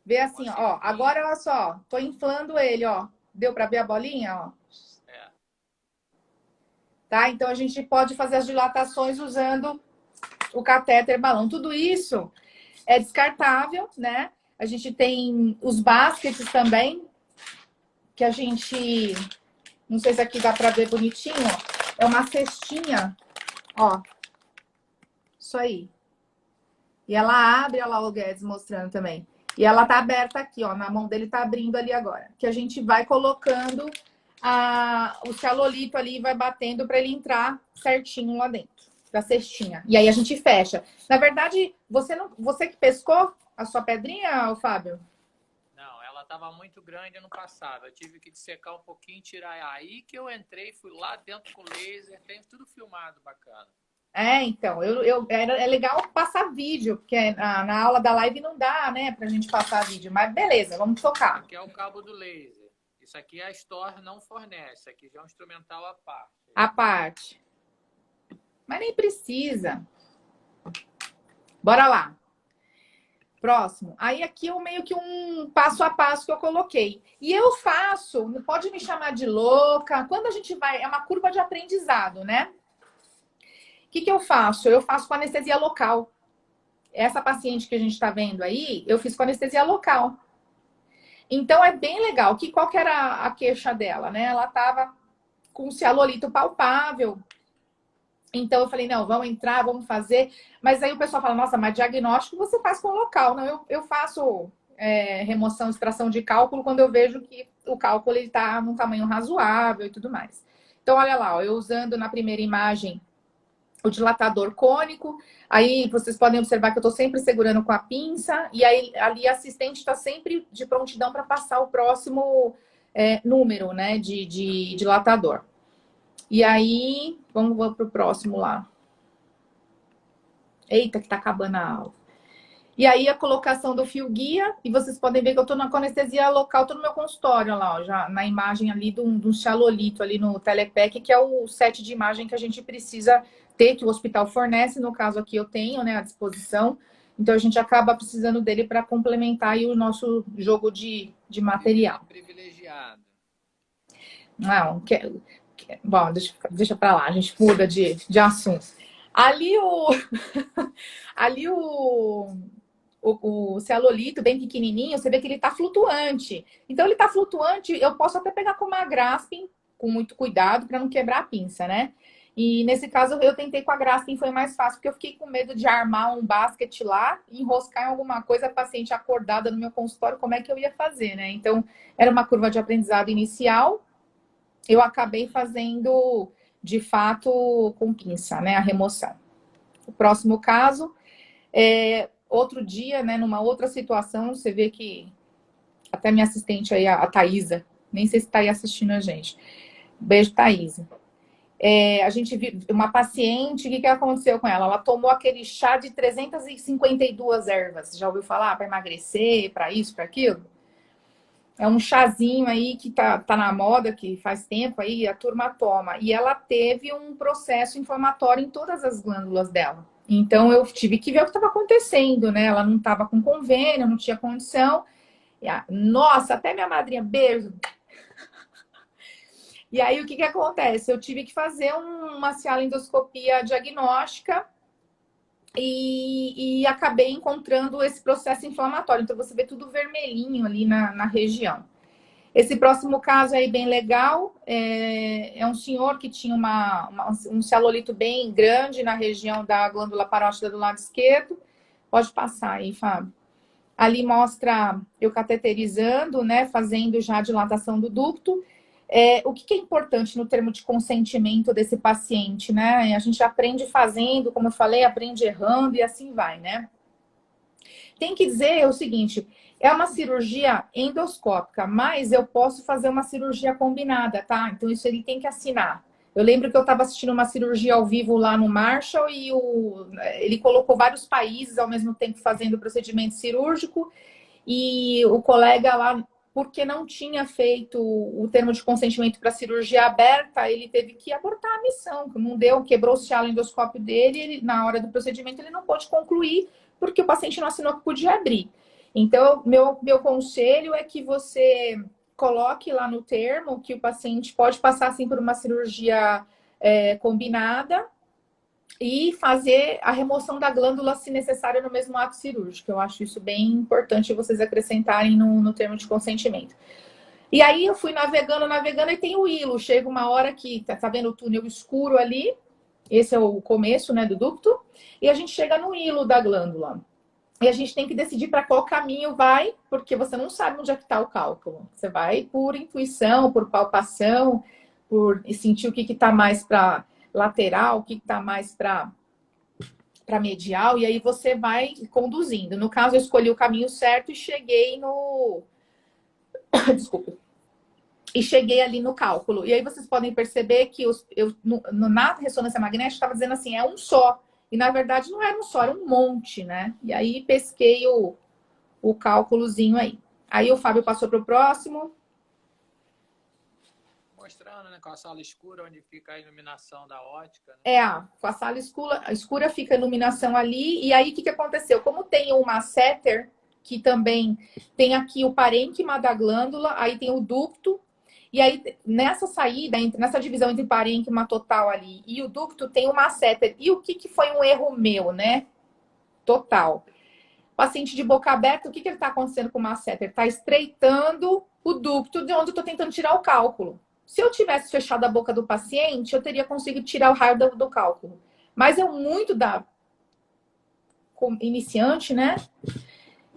Vê assim, ó. Agora, olha só. Tô inflando ele, ó. Deu pra ver a bolinha, ó? É. Tá? Então, a gente pode fazer as dilatações usando o catéter balão. Tudo isso é descartável, né? A gente tem os baskets também, que a gente... Não sei se aqui dá pra ver bonitinho. É uma cestinha, ó. Isso aí. E ela abre, olha lá o Guedes mostrando também. E ela tá aberta aqui, ó. Na mão dele tá abrindo ali agora. Que a gente vai colocando o celulito ali e vai batendo para ele entrar certinho lá dentro da cestinha. E aí a gente fecha. Na verdade, você que pescou a sua pedrinha, Fábio? Não, ela tava muito grande ano passado. Eu tive que dissecar um pouquinho e tirar. Aí que eu entrei, fui lá dentro com laser. Tem tudo filmado, bacana. É, então, é legal passar vídeo, porque na aula da live não dá, né, pra gente passar vídeo. Mas beleza, vamos tocar. Aqui é o cabo do laser. Isso aqui a Store não fornece. Aqui já é um instrumental à parte. A parte. Mas nem precisa. Bora lá. Próximo. Aí aqui é meio que um passo a passo que eu coloquei. E eu faço, não pode me chamar de louca. Quando a gente vai, é uma curva de aprendizado, né? O que eu faço? Eu faço com anestesia local. Essa paciente que a gente está vendo aí, eu fiz com anestesia local. Então, é bem legal. Qual que era a queixa dela, né? Ela estava com um cialolito palpável. Então, eu falei, não, vamos entrar, vamos fazer. Mas aí o pessoal fala, nossa, mas diagnóstico você faz com local. Não, eu faço remoção, extração de cálculo quando eu vejo que o cálculo está num tamanho razoável e tudo mais. Então, olha lá, ó, eu usando na primeira imagem o dilatador cônico, aí vocês podem observar que eu estou sempre segurando com a pinça, e aí ali a assistente está sempre de prontidão para passar o próximo número, né, de dilatador. E aí, vamos para o próximo lá. Eita, que tá acabando a aula. E aí a colocação do fio guia, e vocês podem ver que eu estou com anestesia local, estou no meu consultório lá, ó, já na imagem ali do xalolito ali no Telepec, que é o set de imagem que a gente precisa ter, que o hospital fornece, no caso aqui eu tenho, né, à disposição. Então a gente acaba precisando dele para complementar aí o nosso jogo de material. Privilegiado. Não, bom, deixa para lá, a gente muda de assunto. Ali o celulito bem pequenininho, você vê que ele está flutuante. Então, ele está flutuante, eu posso até pegar com uma grasping, com muito cuidado, para não quebrar a pinça, né? E nesse caso, eu tentei com a grasping, foi mais fácil, porque eu fiquei com medo de armar um basket lá, enroscar em alguma coisa, a paciente acordada no meu consultório, como é que eu ia fazer, né? Então, era uma curva de aprendizado inicial. Eu acabei fazendo de fato, com pinça, né? A remoção. O próximo caso, outro dia, né? Numa outra situação, você vê que até minha assistente aí, a Thaisa, nem sei se está aí assistindo a gente. Beijo, Thaisa. A gente viu uma paciente, o que aconteceu com ela? Ela tomou aquele chá de 352 ervas. Já ouviu falar? Para emagrecer, para isso, para aquilo? É um chazinho aí que tá na moda, que faz tempo aí, a turma toma. E ela teve um processo inflamatório em todas as glândulas dela. Então, eu tive que ver o que estava acontecendo, né? Ela não estava com convênio, não tinha condição. Nossa, até minha madrinha, beijo. E aí, o que acontece? Eu tive que fazer uma cialendoscopia diagnóstica e acabei encontrando esse processo inflamatório. Então, você vê tudo vermelhinho ali na região. Esse próximo caso aí, bem legal, é um senhor que tinha um cialolito bem grande na região da glândula parótida do lado esquerdo. Pode passar aí, Fábio. Ali mostra eu cateterizando, né, fazendo já a dilatação do ducto. O que é importante no termo de consentimento desse paciente, né? A gente aprende fazendo, como eu falei, aprende errando e assim vai, né? Tem que dizer o seguinte, é uma cirurgia endoscópica, mas eu posso fazer uma cirurgia combinada, tá? Então isso ele tem que assinar. Eu lembro que eu estava assistindo uma cirurgia ao vivo lá no Marshall e ele colocou vários países ao mesmo tempo fazendo o procedimento cirúrgico e o colega lá, porque não tinha feito o termo de consentimento para cirurgia aberta, ele teve que abortar a missão, não deu, quebrou o cialoendoscópio dele, ele, na hora do procedimento ele não pôde concluir, porque o paciente não assinou que podia abrir. Então, meu conselho é que você coloque lá no termo que o paciente pode passar assim por uma cirurgia combinada e fazer a remoção da glândula, se necessário, no mesmo ato cirúrgico. Eu acho isso bem importante vocês acrescentarem no termo de consentimento. E aí eu fui navegando e tem o hilo. Chega uma hora que, tá vendo o túnel escuro ali? Esse é o começo, né, do ducto. E a gente chega no hilo da glândula. E a gente tem que decidir para qual caminho vai, porque você não sabe onde é que está o cálculo. Você vai por intuição, por palpação, por sentir o que está mais para lateral, o que está mais para medial, e aí você vai conduzindo. No caso, eu escolhi o caminho certo e cheguei no... Desculpa. E cheguei ali no cálculo. E aí vocês podem perceber que na ressonância magnética estava dizendo assim, é um só. E na verdade não era um só, era um monte, né? E aí pesquei o cálculozinho aí. Aí o Fábio passou para o próximo. Mostrando, né, com a sala escura, onde fica a iluminação da ótica. Né? Com a sala escura fica a iluminação ali. E aí o que aconteceu? Como tem o masseter, que também tem aqui o parênquima da glândula, aí tem o ducto. E aí, nessa saída, nessa divisão entre parênquima total ali e o ducto, tem o masseter. E o que foi um erro meu, né? Total. Paciente de boca aberta, o que ele está acontecendo com o masseter? Está estreitando o ducto de onde eu estou tentando tirar o cálculo. Se eu tivesse fechado a boca do paciente, eu teria conseguido tirar o raio do cálculo. Mas eu muito iniciante, né?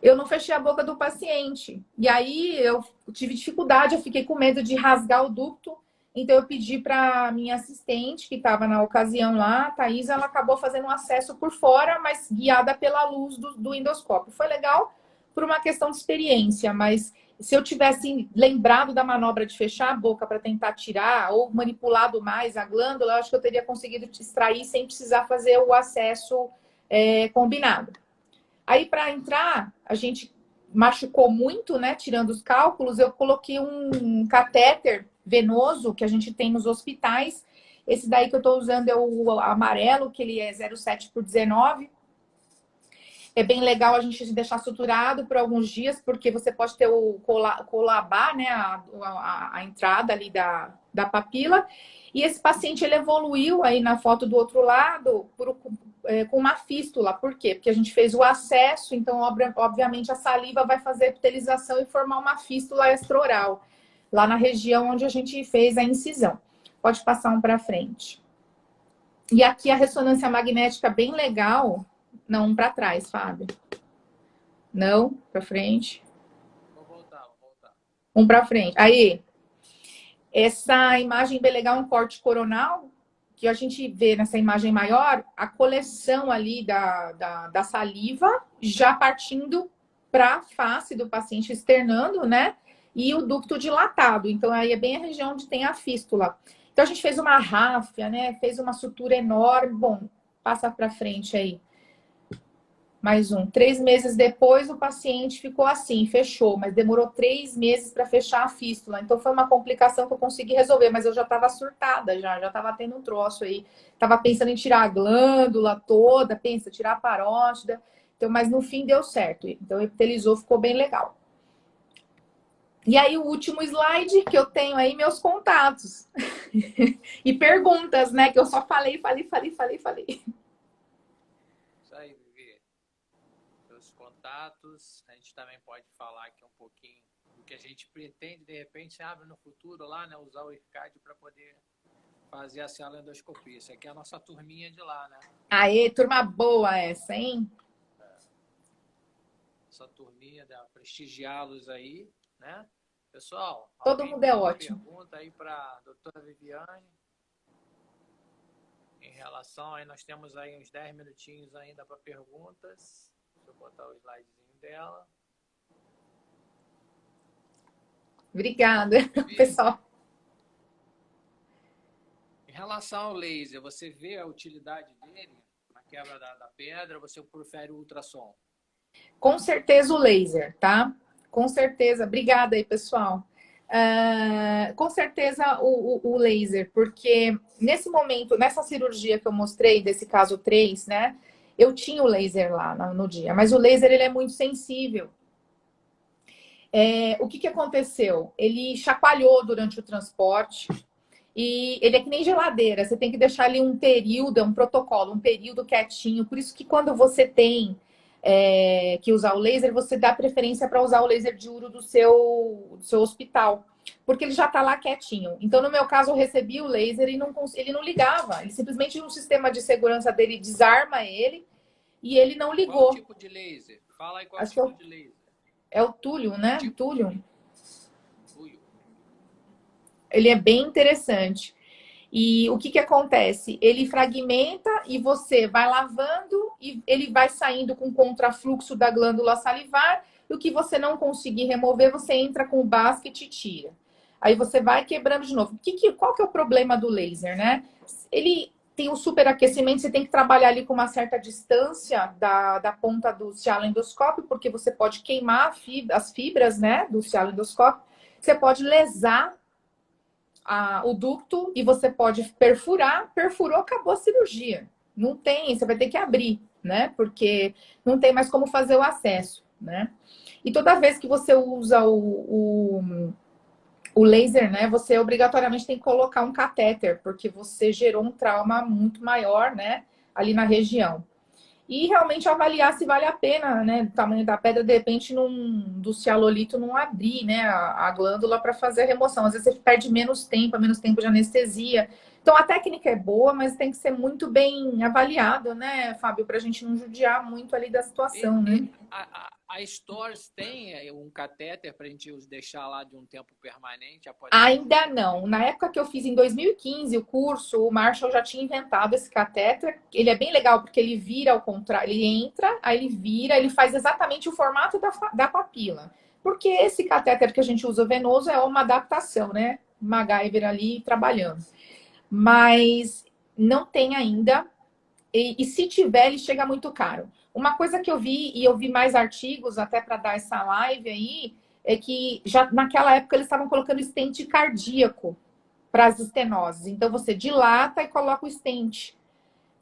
Eu não fechei a boca do paciente. E aí eu tive dificuldade, eu fiquei com medo de rasgar o ducto. Então eu pedi para minha assistente, que estava na ocasião lá, a Thaís, ela acabou fazendo um acesso por fora, mas guiada pela luz do endoscópio. Foi legal por uma questão de experiência, mas se eu tivesse lembrado da manobra de fechar a boca para tentar tirar ou manipulado mais a glândula, eu acho que eu teria conseguido te extrair sem precisar fazer o acesso combinado. Aí, para entrar, a gente machucou muito, né? Tirando os cálculos, eu coloquei um catéter venoso que a gente tem nos hospitais. Esse daí que eu estou usando é o amarelo, que ele é 0,7 por 19. É bem legal a gente deixar suturado por alguns dias, porque você pode ter o colabar, né? A entrada ali da papila. E esse paciente, ele evoluiu aí na foto do outro lado com uma fístula. Por quê? Porque a gente fez o acesso, então, obviamente, a saliva vai fazer epitelização e formar uma fístula extraoral, lá na região onde a gente fez a incisão. Pode passar um para frente. E aqui a ressonância magnética bem legal. Não, um para trás, Fábio. Não, para frente. Vou voltar. Um para frente. Aí, essa imagem bem legal, um corte coronal. que a gente vê nessa imagem maior, a coleção ali da saliva já partindo para a face do paciente externando, né? E o ducto dilatado. Então, aí é bem a região onde tem a fístula. Então, a gente fez uma ráfia, né? Fez uma sutura enorme. Bom, passa para frente aí. Mais um. 3 meses depois, o paciente ficou assim, fechou. Mas demorou 3 meses para fechar a fístula. Então, foi uma complicação que eu consegui resolver. Mas eu já estava surtada, já estava tendo um troço aí. Estava pensando em tirar a glândula toda, tirar a parótida. Então, mas no fim deu certo. Então, epitelizou, ficou bem legal. E aí, o último slide que eu tenho aí, meus contatos. E perguntas, né? Que eu só falei. Isso aí, Vivi. Seus contatos, a gente também pode falar aqui um pouquinho do que a gente pretende, de repente, abre no futuro lá, né? Usar o IRCAD para poder fazer a cialoendoscopia. Isso aqui é a nossa turminha de lá, né? Aê, turma boa essa, hein? Essa turminha, prestigiá-los aí, né? Pessoal, todo mundo é ótimo. Pergunta aí para a doutora Viviane. Em relação, aí nós temos aí uns 10 minutinhos ainda para perguntas. Deixa eu botar o slidezinho dela. Obrigada, pessoal. Em relação ao laser, você vê a utilidade dele na quebra da pedra, você prefere o ultrassom? Com certeza o laser, tá? Com certeza. Obrigada aí, pessoal. Com certeza o laser, porque nesse momento, nessa cirurgia que eu mostrei, desse caso 3, né? Eu tinha o laser lá no dia, mas o laser ele é muito sensível. O que aconteceu? Ele chacoalhou durante o transporte e ele é que nem geladeira. Você tem que deixar ali um período, um protocolo, um período quietinho. Por isso que quando você tem que usar o laser, você dá preferência para usar o laser de uro do seu hospital, porque ele já está lá quietinho. Então, no meu caso, eu recebi o laser e ele não ligava. Ele simplesmente, um sistema de segurança dele desarma ele e ele não ligou. Qual tipo de laser? Fala aí qual tipo de laser. É o túlio, né? Tipo... Túlio. Ele é bem interessante. E o que acontece? Ele fragmenta e você vai lavando e ele vai saindo com contrafluxo da glândula salivar. E o que você não conseguir remover, você entra com o basket e tira. Aí você vai quebrando de novo. Qual que é o problema do laser, né? Ele tem um superaquecimento, você tem que trabalhar ali com uma certa distância da ponta do cialoendoscópio, porque você pode queimar as fibras, né, do cialoendoscópio. Você pode lesar o ducto e você pode perfurar. Perfurou, acabou a cirurgia. Não tem, você vai ter que abrir, né? Porque não tem mais como fazer o acesso, né? E toda vez que você usa o laser, né? Você obrigatoriamente tem que colocar um catéter, porque você gerou um trauma muito maior, né? Ali na região. E realmente avaliar se vale a pena, né? O tamanho da pedra, de repente, do cialolito não abrir, né? A glândula para fazer a remoção. Às vezes você perde menos tempo de anestesia. Então a técnica é boa, mas tem que ser muito bem avaliado, né, Fábio? Para a gente não judiar muito ali da situação, né? A Stores tem um catéter para a gente deixar lá de um tempo permanente? Ainda não. Na época que eu fiz em 2015 o curso, o Marshall já tinha inventado esse catéter. Ele é bem legal porque ele vira ao contrário. Ele entra, aí ele vira, ele faz exatamente o formato da papila. Porque esse catéter que a gente usa venoso é uma adaptação, né? MacGyver ali trabalhando. Mas não tem ainda. E se tiver, ele chega muito caro. Uma coisa que eu vi, e eu vi mais artigos até para dar essa live aí, é que já naquela época eles estavam colocando stent cardíaco para as estenoses. Então você dilata e coloca o stent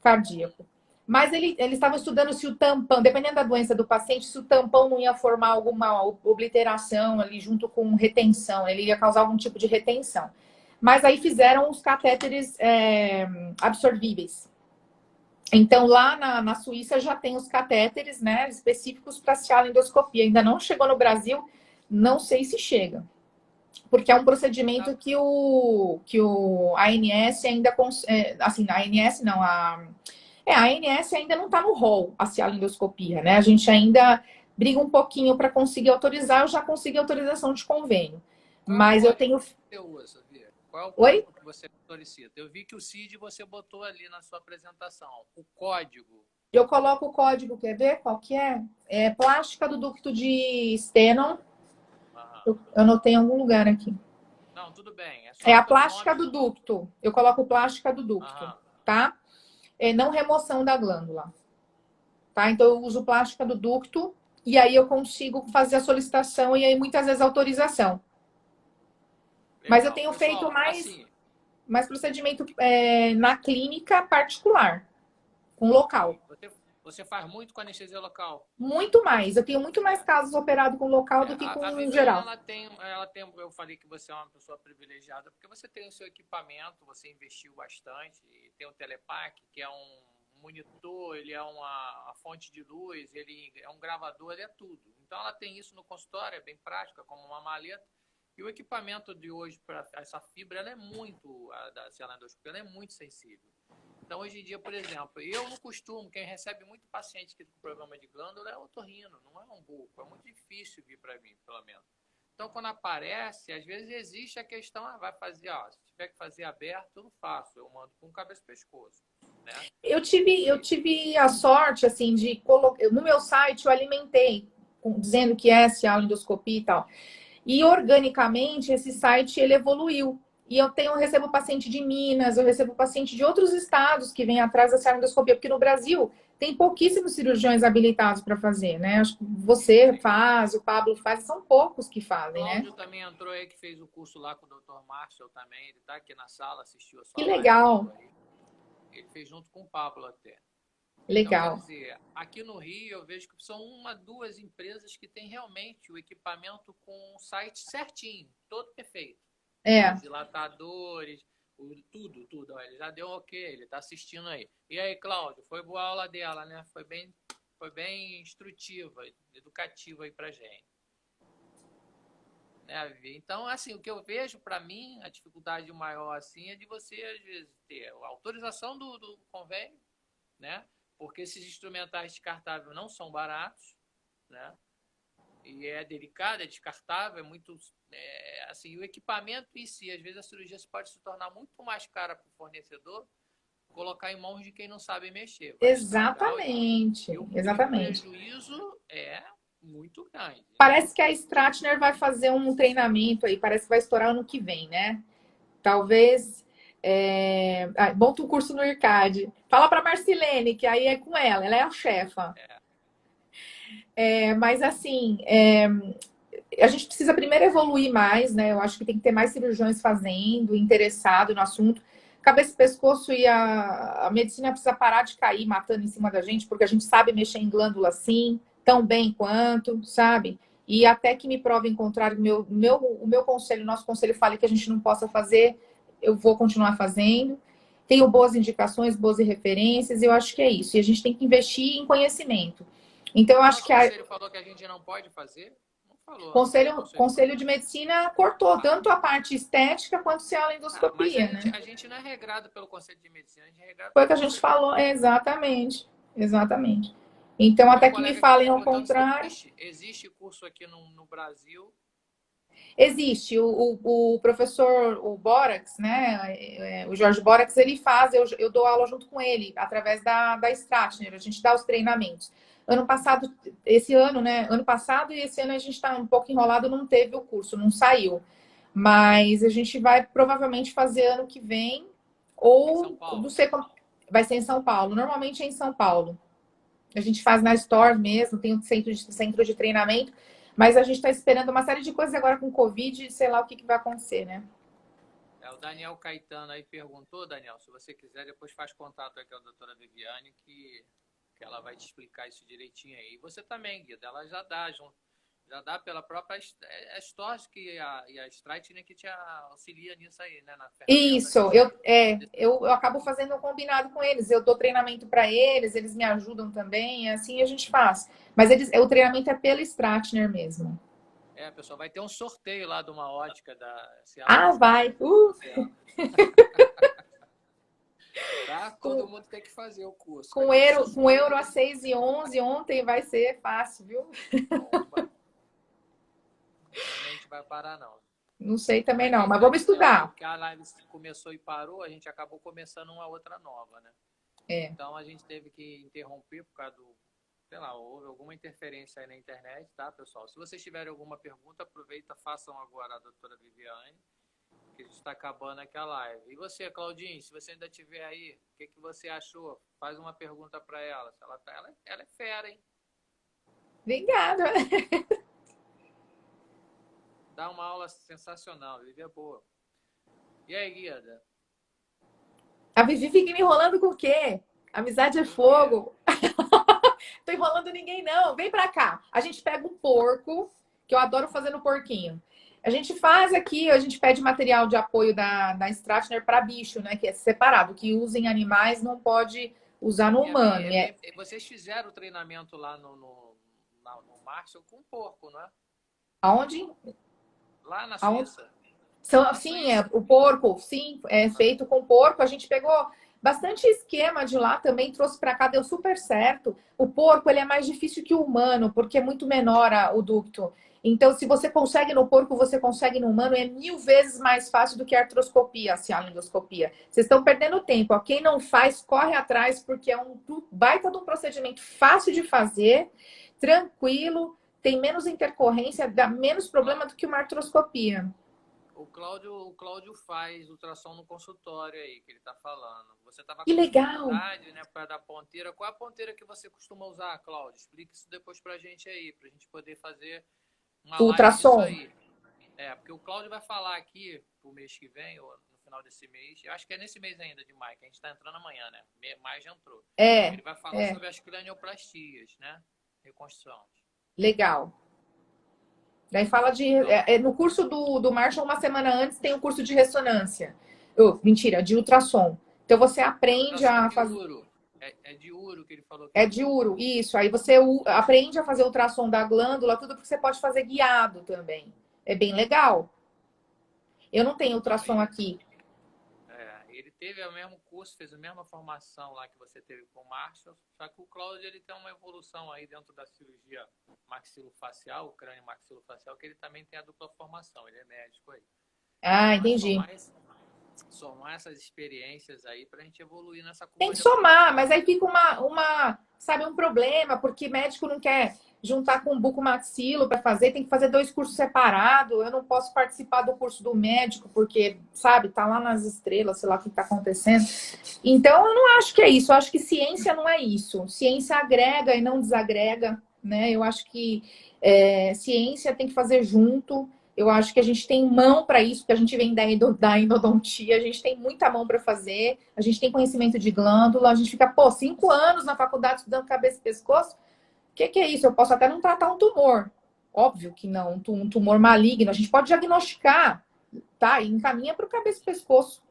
cardíaco. Mas eles estavam estudando se o tampão, dependendo da doença do paciente, se o tampão não ia formar alguma obliteração ali junto com retenção, ele ia causar algum tipo de retenção. Mas aí fizeram os catéteres absorvíveis. Então, lá na Suíça já tem os catéteres, né, específicos para cialoendoscopia. Ainda não chegou no Brasil, não sei se chega. Porque é um procedimento que a ANS ainda... assim, a ANS não, a ANS ainda não está no rol, a cialoendoscopia, né? A gente ainda briga um pouquinho para conseguir autorizar. Eu já consegui autorização de convênio. Mas eu tenho... Qual é o Oi? código que você solicita? Eu vi que o CID você botou ali na sua apresentação. O código. Eu coloco o código, quer ver qual que é? É plástica do ducto de Stenon. Aham. Eu anotei em algum lugar aqui. Não, tudo bem. É É só a pelo plástica nome. do ducto. Eu coloco plástica do ducto, Aham. tá? É não remoção da glândula, tá? Então eu uso plástica do ducto e aí eu consigo fazer a solicitação e aí muitas vezes autorização. Mas eu Legal. tenho feito Pessoal, mais, assim, mais procedimento na clínica particular, com local. ok. Você faz muito com anestesia local. Muito mais. Eu tenho muito mais casos operados com local do que A com Viviane, geral. eu falei que você é uma pessoa privilegiada, porque você tem o seu equipamento, você investiu bastante, e tem o Telepac, que é um monitor, ele é uma fonte de luz, ele é um gravador, ele é tudo. Então ela tem isso no consultório, é bem prática, como uma maleta. E o equipamento de hoje, para essa fibra, ela é muito, a da cialendoscopia, ela é muito sensível. Então, hoje em dia, por exemplo, eu não costumo, quem recebe muito paciente que tem problema de glândula é otorrino, não é um buco, é muito difícil vir para mim, pelo menos. Então, quando aparece, às vezes existe a questão, vai fazer, se tiver que fazer aberto, eu não faço, eu mando com cabeça e pescoço, né? Eu tive a sorte, assim, de colocar. No meu site, eu alimentei, dizendo que é cialendoscopia e tal. E organicamente esse site ele evoluiu. E eu recebo paciente de Minas, eu recebo paciente de outros estados que vêm atrás da cialendoscopia, porque no Brasil tem pouquíssimos cirurgiões habilitados para fazer, né? Acho que você faz, o Pablo faz, são poucos que O fazem, né? Cláudio também entrou aí, que fez o curso lá com o Dr. Marshall também, ele está aqui na sala, assistiu a Que sua live. legal, Ele fez junto com o Pablo até. Então, quer legal. dizer, aqui no Rio eu vejo que são duas empresas que têm realmente o equipamento com o site certinho, todo perfeito. É. Os dilatadores, tudo. Ó, ele já deu ok, ele está assistindo aí. E aí, Cláudio, foi boa a aula dela, né? Foi bem instrutiva, educativa aí pra gente. Né, Vivi? Então, assim, o que eu vejo para mim, a dificuldade maior assim é de você, às vezes, ter a autorização do convênio, né? Porque esses instrumentais descartáveis não são baratos, né? E é delicado, é descartável, é muito. Assim, o equipamento em si, às vezes a cirurgia pode se tornar muito mais cara para o fornecedor, colocar em mãos de quem não sabe mexer. Vai estragar Exatamente, e o exatamente. prejuízo é muito grande. Parece que a Stratner vai fazer um treinamento aí, parece que vai estourar ano que vem, né? Talvez. Monta um curso no IRCAD. Fala para Marcilene, que aí é com ela é a chefa. Mas assim, a gente precisa primeiro evoluir mais, né? Eu acho que tem que ter mais cirurgiões fazendo, interessado no assunto. Cabeça e pescoço e a medicina precisa parar de cair matando em cima da gente, porque a gente sabe mexer em glândula sim, tão bem quanto, sabe? E até que me provem contrário, o meu conselho, nosso conselho fale que a gente não possa fazer, eu vou continuar fazendo. Tenho boas indicações, boas referências, e eu acho que é isso. E a gente tem que investir em conhecimento. Então, eu O acho nosso que a, conselho falou que a gente não pode fazer? Não falou, não tem Conselho, conselho. Conselho de Medicina cortou tanto a parte estética quanto se a Mas endoscopia, né? a gente não é regrado pelo Conselho de Medicina, a gente é regrado Foi o pelo que a gente Conselho de falou, Medicina. exatamente. Exatamente. Então, Tem um até que me colega aqui falem ao perguntando se contrário. existe curso aqui no Brasil. Existe o professor, o Borax, né? O Jorge Borax, ele faz, eu dou aula junto com ele, através da Stratner, a gente dá os treinamentos. Ano passado, esse ano, né? Ano passado e esse ano a gente está um pouco enrolado, não teve o curso, não saiu. Mas a gente vai provavelmente fazer ano que vem, Em São ou não Paulo. sei como, vai ser em São Paulo. Normalmente é em São Paulo. A gente faz na Store mesmo, tem um centro de treinamento, mas a gente está esperando uma série de coisas agora com Covid, sei lá o que vai acontecer, né? O Daniel Caetano aí perguntou, Daniel, se você quiser, depois faz contato aqui com a doutora Viviane, que ela vai te explicar isso direitinho aí. E você também, Guida, ela já dá pela própria Stores e a Stratner que te auxilia nisso aí, né? Na ferramenta. Isso, eu acabo fazendo um combinado com eles. Eu dou treinamento para eles, eles me ajudam também, assim a gente faz. Mas o treinamento é pela Stratner mesmo. Pessoal, vai ter um sorteio lá de uma ótica da Ah, vai! Tá? Todo mundo tem que fazer o curso. Com euro a 6,11 ontem vai ser fácil, viu? Bomba. A gente vai parar, não. Não sei também Mas não, aí, mas vamos estudar. que a live começou e parou, a gente acabou começando uma outra nova, né? É. Então a gente teve que interromper por causa do, sei lá, houve alguma interferência aí na internet, tá, pessoal? Se vocês tiverem alguma pergunta, aproveita, façam agora a doutora Viviane, que a gente está acabando aqui a live. E você, Claudinho, se você ainda estiver aí, o que você achou? Faz uma pergunta para ela. Se ela, ela é fera, hein? Obrigada. Dá uma aula sensacional, Vivi é boa. E aí, Guida? A Vivi fica me enrolando com o quê? Amizade é Com o quê? fogo. Tô enrolando ninguém, não. Vem pra cá. A gente pega um porco, que eu adoro fazer no porquinho. A gente faz aqui, a gente pede material de apoio da Strassner para bicho, né? Que é separado. Que usa em animais não pode usar no humano. Vocês fizeram o treinamento lá no Marshall com porco, não é? Aonde? Lá na Aonde? Suíça. Na Sim, Suíça. o porco, sim, é feito com porco. A gente pegou bastante esquema de lá também, trouxe para cá, deu super certo. O porco, ele é mais difícil que o humano, porque é muito menor o ducto. Então, se você consegue no porco, você consegue no humano, é 1000 vezes mais fácil do que a artroscopia, assim, a endoscopia. Vocês estão perdendo tempo. Ó. Quem não faz, corre atrás, porque é um baita de um procedimento fácil de fazer, tranquilo, tem menos intercorrência, dá menos problema do que uma artroscopia. O Cláudio faz ultrassom no consultório aí, que ele tá falando. Você estava Que com legal! dificuldade, né, para dar ponteira. Qual é a ponteira que você costuma usar, Cláudio? Explique isso depois pra gente aí, pra gente poder fazer uma live disso Ultrassom. aí. É, porque o Cláudio vai falar aqui pro mês que vem, ou no final desse mês, eu acho que é nesse mês ainda de maio, que a gente tá entrando amanhã, né? Maio já entrou. É, Ele vai falar sobre as cranioplastias, né? Reconstrução. legal. Daí fala de. Então, No curso do Marshall, uma semana antes, tem o curso de ressonância. Oh, mentira, de ultrassom. Então você aprende ultrassom a de fazer. uro. É de uro que ele falou que É ele de usa. uro, isso. Aí você aprende a fazer ultrassom da glândula, tudo porque você pode fazer guiado também. É bem legal. Eu não tenho Então, ultrassom aqui. ele teve o mesmo curso, fez a mesma formação lá que você teve com o Marshall, só que o Cláudio ele tem uma evolução aí dentro da cirurgia maxilofacial, o crânio maxilofacial, que ele também tem a dupla formação, ele é médico aí. Ah, Então é entendi. somar essas experiências aí pra gente evoluir nessa Tem curva que de somar, aprendizado. mas aí fica sabe, um problema, porque médico não quer juntar com o bucomaxilo para fazer, tem que fazer 2 cursos separados. Eu não posso participar do curso do médico, porque, sabe, tá lá nas estrelas, sei lá o que tá acontecendo. Então, eu não acho que é isso. Eu acho que ciência não é isso. Ciência agrega e não desagrega, né? Eu acho que ciência tem que fazer junto. Eu acho que a gente tem mão para isso, porque a gente vem da endodontia, a gente tem muita mão para fazer, a gente tem conhecimento de glândula, a gente fica, 5 anos na faculdade estudando cabeça e pescoço. O que é isso? Eu posso até não tratar um tumor. Óbvio que não, um tumor maligno. A gente pode diagnosticar, tá? E encaminha para o cabeça e pescoço.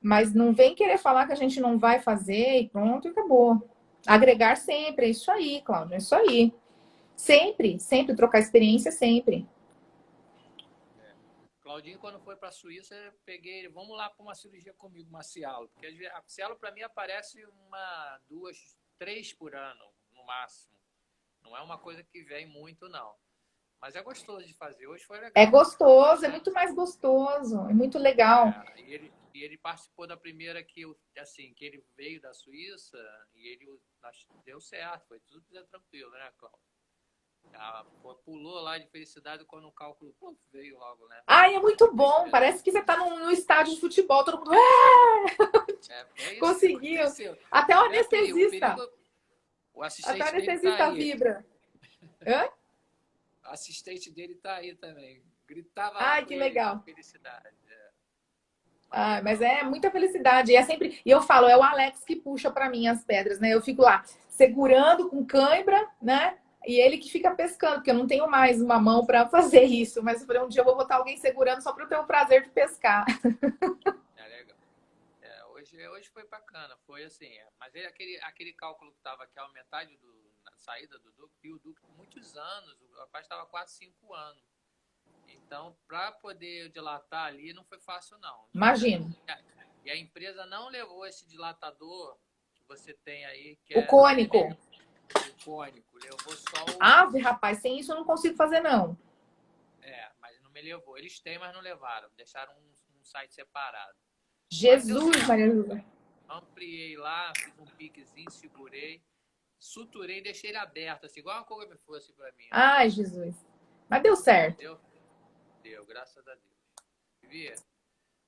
Mas não vem querer falar que a gente não vai fazer e pronto, e acabou. Agregar sempre, é isso aí, Cláudia, é isso aí. Sempre, sempre trocar experiência, sempre. Claudinho, quando foi para a Suíça, eu peguei ele, vamos lá para uma cirurgia comigo, uma cialo. Porque a cialo, para mim, aparece 2, 3 por ano, no máximo. Não é uma coisa que vem muito, não. Mas é gostoso de fazer. Hoje foi É legal. gostoso, é muito mais gostoso, é muito legal. E ele participou da primeira que ele veio da Suíça e ele deu certo, foi tudo tranquilo, né, Cláudio? Pulou lá de felicidade quando o cálculo veio logo, né? Ai, é muito bom. Parece que você tá num estádio de futebol, todo mundo. É isso que Conseguiu. aconteceu. Até o O anestesista. o Até o assistente dele tá anestesista aí. vibra. Hã? O assistente dele tá aí também. Gritava lá Ai, com que ele de legal. felicidade. Mas Ah, mas legal. é muita felicidade. E é sempre. E eu falo, é o Alex que puxa para mim as pedras, né? Eu fico lá segurando com cãibra, né? E ele que fica pescando, porque eu não tenho mais uma mão para fazer isso. Mas eu falei, um dia eu vou botar alguém segurando só para eu ter o prazer de pescar. É legal. Hoje foi bacana, foi assim. Mas aquele cálculo que estava aqui, a metade na saída do ducto, e o ducto muitos anos, o rapaz estava quase 5 anos. Então, para poder dilatar ali, não foi fácil, não. Imagino. E a empresa não levou esse dilatador que você tem aí, que O é cônico. o cônico. Levou só Ave, rapaz, sem isso eu não consigo fazer, não. mas no também levou. Eles têm, mas não levaram. Deixaram um site separado. Jesus, Maria José. Ampliei lá, fiz um piquezinho, segurei, suturei, deixei ele aberto, assim, igual uma coisa me fosse pra mim. Ai, Jesus. Mas deu certo. Deu, graças a Deus. Vivi,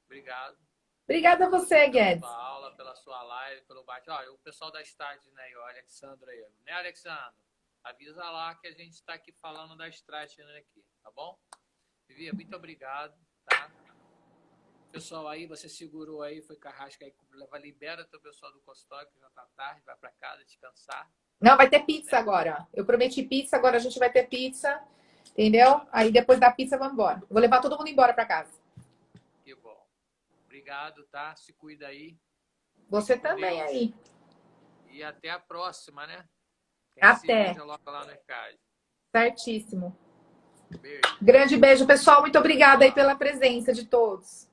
obrigado. Obrigada a você, Guedes. Pela sua aula, pela sua live, pelo bate. Ó, o pessoal da Start, né? O Alexandre aí. Né, Alexandre? Avisa lá que a gente está aqui falando da Start, né, aqui, tá bom? Vivi, muito obrigado, tá? Pessoal aí, você segurou aí, foi carrasca aí, libera teu pessoal do consultório, que já tá tarde, vai para casa descansar. Não, vai ter pizza agora. Eu prometi pizza, agora a gente vai ter pizza, entendeu? Aí depois da pizza, vamos embora. Vou levar todo mundo embora para casa. Que bom. Obrigado, tá? Se cuida aí. Você também Deus. aí. E até a próxima, né? Quem até. Se logo lá no ECAD. Certíssimo. Beijo. Grande beijo, pessoal. Muito obrigada aí pela presença de todos.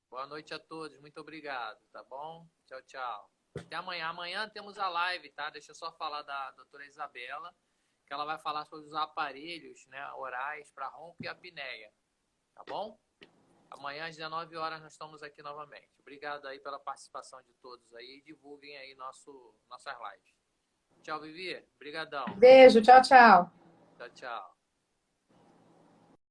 Boa noite a todos. Muito obrigado, tá bom? Tchau, tchau. Até amanhã. Amanhã temos a live, tá? Deixa eu só falar da doutora Isabela, que ela vai falar sobre os aparelhos, né, orais para ronco e apneia. Tá bom? Amanhã às 19 horas nós estamos aqui novamente. Obrigado aí pela participação de todos aí e divulguem aí nossas lives. Tchau, Vivi. Obrigadão. Beijo. Tchau, tchau. Tchau, tchau.